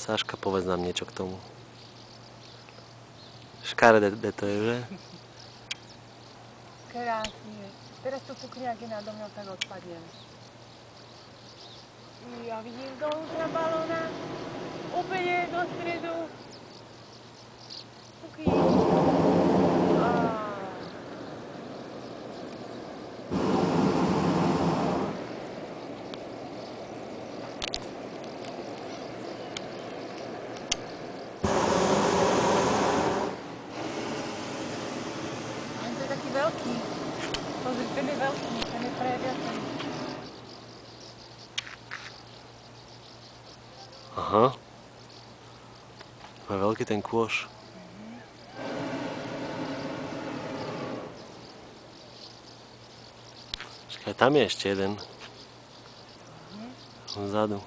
Saška, povedz nám niečo k tomu. Škaredé to je, že? Krásne. Teraz to fúkne, ak je nado mňa, tak odpadnem. Ja vidím do ultrabalóna. Úplne do stredu. Fúkni. Taký veľký. Pozri, ten je veľký, ten je previacený. Aha. Má veľký ten kôš. Čakaj, tam je ešte jeden. Vzadu.